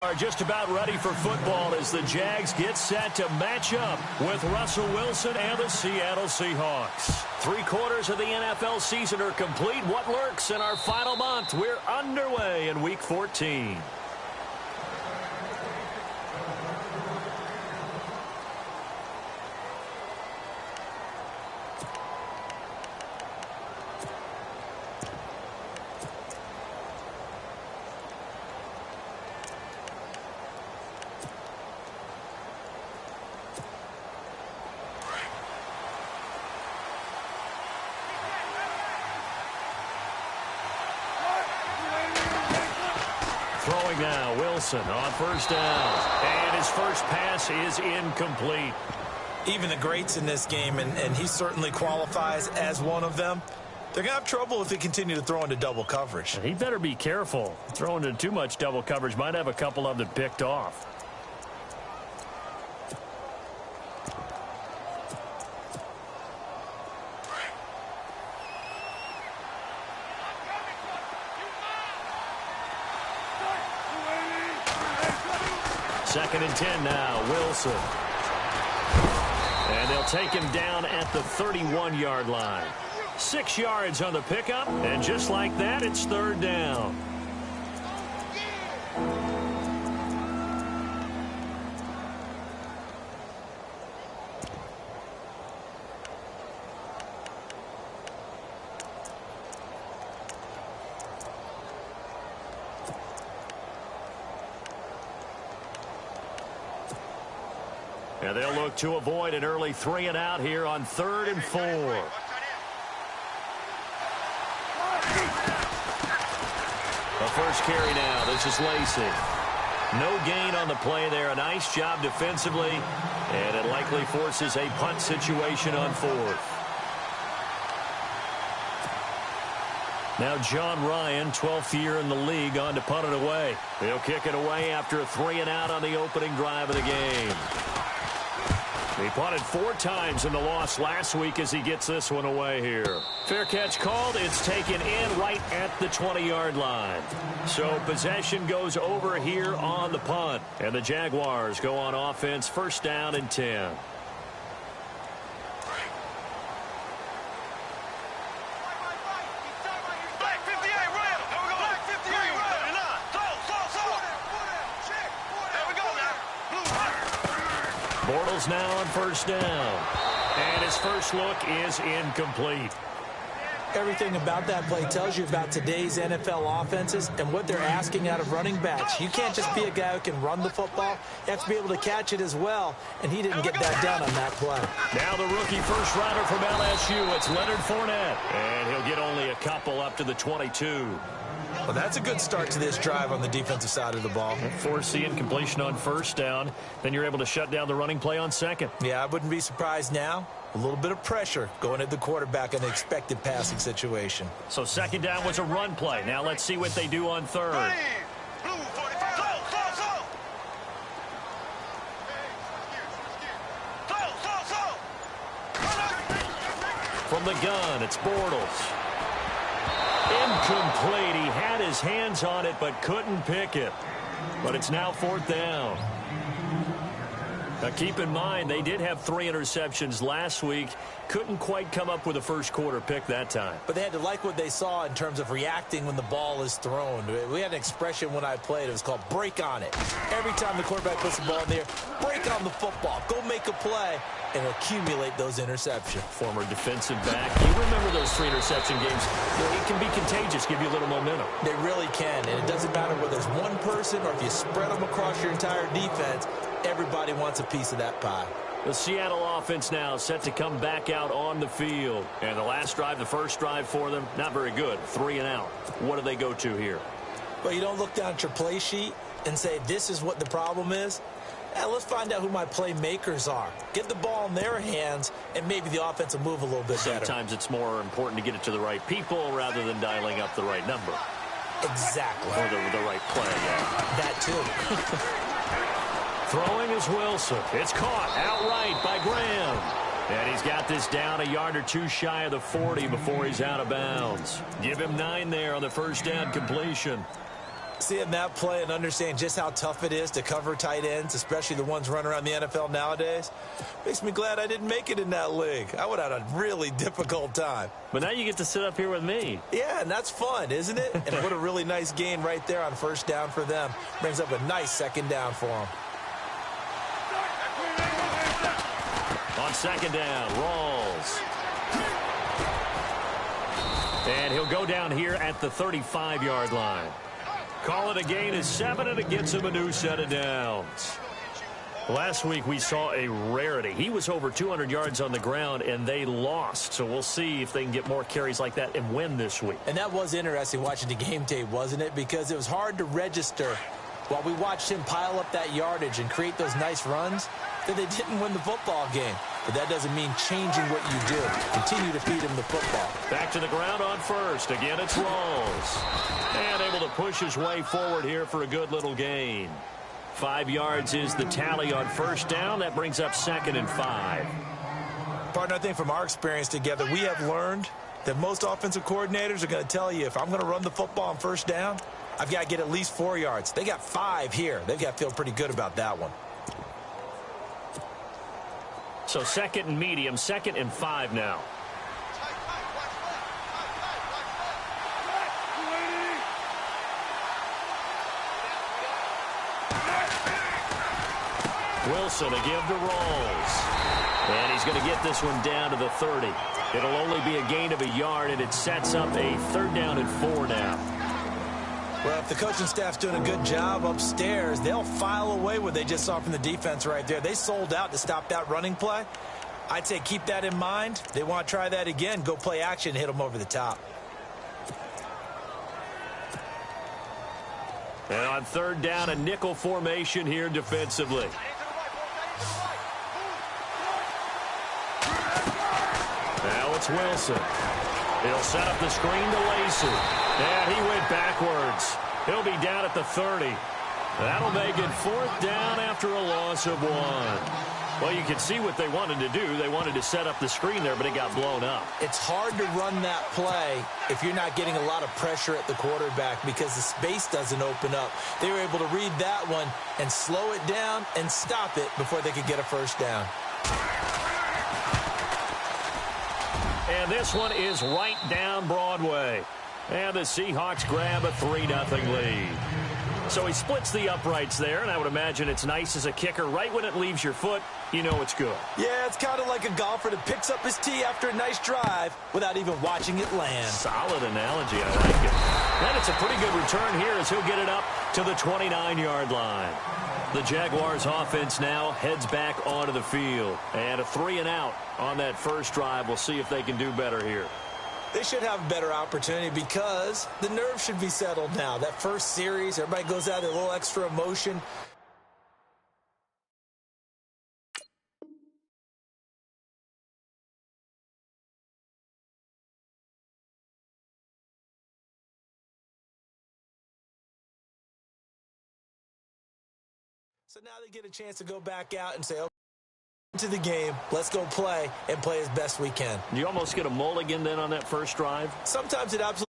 Are just about ready for football as the Jags get set to match up with Russell Wilson and the Seattle Seahawks. 3 quarters of the NFL season are complete. What lurks in our final month? We're underway in Week 14. Throwing now, Wilson on first down. And his first pass is incomplete. Even the greats in this game, and he certainly qualifies as one of them, they're going to have trouble if they continue to throw into double coverage. And he better be careful. Throwing into too much double coverage might have a couple of them picked off. Second and 10 now, Wilson. And they'll take him down at the 31-yard line. 6 yards on the pickup, and just like that, it's third down. And they'll look to avoid an early 3 and out here on 3rd and 4. The first carry now. This is Lacey. No gain on the play there. A nice job defensively. And it likely forces a punt situation on 4th. Now John Ryan, 12th year in the league, on to punt it away. He'll kick it away after a 3 and out on the opening drive of the game. He punted 4 times in the loss last week as he gets this one away here. Fair catch called. It's taken in right at the 20-yard line. So possession goes over here on the punt. And the Jaguars go on offense, first down and 10. Bortles now on first down. And his first look is incomplete. Everything about that play tells you about today's NFL offenses and what they're asking out of running backs. You can't just be a guy who can run the football. You have to be able to catch it as well, and he didn't get that done on that play. Now the rookie first rounder from LSU, it's Leonard Fournette. And he'll get only a couple up to the 22. Well, that's a good start to this drive on the defensive side of the ball. Force the incompletion on first down. Then you're able to shut down the running play on second. Yeah, I wouldn't be surprised now. A little bit of pressure going at the quarterback in an expected passing situation. So second down was a run play. Now let's see what they do on third. From the gun, it's Bortles. Incomplete. He had his hands on it but couldn't pick it. But it's now 4th down. Now keep in mind, they did have 3 interceptions last week. Couldn't quite come up with a first quarter pick that time. But they had to like what they saw in terms of reacting when the ball is thrown. We had an expression when I played. It was called break on it. Every time the quarterback puts the ball in there, break on the football. Go make a play and accumulate those interceptions. Former defensive back. You remember those 3 interception games. It can be contagious, give you a little momentum. They really can, and it doesn't matter whether it's one person or if you spread them across your entire defense. Everybody wants a piece of that pie. The Seattle offense now set to come back out on the field. And the last drive, the first drive for them, not very good. 3 and out. What do they go to here? Well, you don't look down at your play sheet and say, this is what the problem is. Now, let's find out who my playmakers are. Get the ball in their hands, and maybe the offense will move a little bit better. Sometimes it's more important to get it to the right people rather than dialing up the right number. Exactly. Or the right play, yeah. That too. Throwing is Wilson. It's caught outright by Graham. And he's got this down a yard or two shy of the 40 before he's out of bounds. Give him 9 there on the first down completion. Seeing that play and understanding just how tough it is to cover tight ends, especially the ones running around the NFL nowadays, makes me glad I didn't make it in that league. I would have had a really difficult time. But now you get to sit up here with me. Yeah, and that's fun, isn't it? And what a really nice gain right there on first down for them. Brings up a nice second down for them. On second down, Rawls. And he'll go down here at the 35-yard line. Call it a gain of 7, and it gets him a new set of downs. Last week we saw a rarity. He was over 200 yards on the ground, and they lost. So we'll see if they can get more carries like that and win this week. And that was interesting watching the game tape, wasn't it? Because it was hard to register while we watched him pile up that yardage and create those nice runs that they didn't win the football game. But that doesn't mean changing what you do. Continue to feed him the football. Back to the ground on first. Again, it's Rawls. And able to push his way forward here for a good little gain. 5 yards is the tally on first down. That brings up 2nd and 5. Partner, I think from our experience together, we have learned that most offensive coordinators are going to tell you, if I'm going to run the football on first down, I've got to get at least 4 yards. They got 5 here. They've got to feel pretty good about that one. So 2nd and medium, 2nd and 5 now. Wilson a give to Rawls. And he's going to get this one down to the 30. It'll only be a gain of a yard, and it sets up a 3rd down and 4 now. Well, if the coaching staff's doing a good job upstairs, they'll file away what they just saw from the defense right there. They sold out to stop that running play. I'd say keep that in mind. They want to try that again. Go play action, hit them over the top. And on 3rd down, a nickel formation here defensively. Now it's Wilson. He'll set up the screen to Lacey. And he went backwards. He'll be down at the 30. That'll make it 4th down after a loss of 1. Well, you can see what they wanted to do. They wanted to set up the screen there, but it got blown up. It's hard to run that play if you're not getting a lot of pressure at the quarterback because the space doesn't open up. They were able to read that one and slow it down and stop it before they could get a first down. And this one is right down Broadway. And the Seahawks grab a 3-0 lead. So he splits the uprights there, and I would imagine it's nice as a kicker. Right when it leaves your foot, you know it's good. Yeah, it's kind of like a golfer that picks up his tee after a nice drive without even watching it land. Solid analogy. I like it. And it's a pretty good return here as he'll get it up to the 29-yard line. The Jaguars offense now heads back onto the field. And a 3-and-out on that first drive. We'll see if they can do better here. They should have a better opportunity because the nerves should be settled now. That first series, everybody goes out with a little extra emotion. So now they get a chance to go back out and say, okay, to the game, let's go play and play as best we can. You almost get a mulligan then on that first drive? Sometimes it absolutely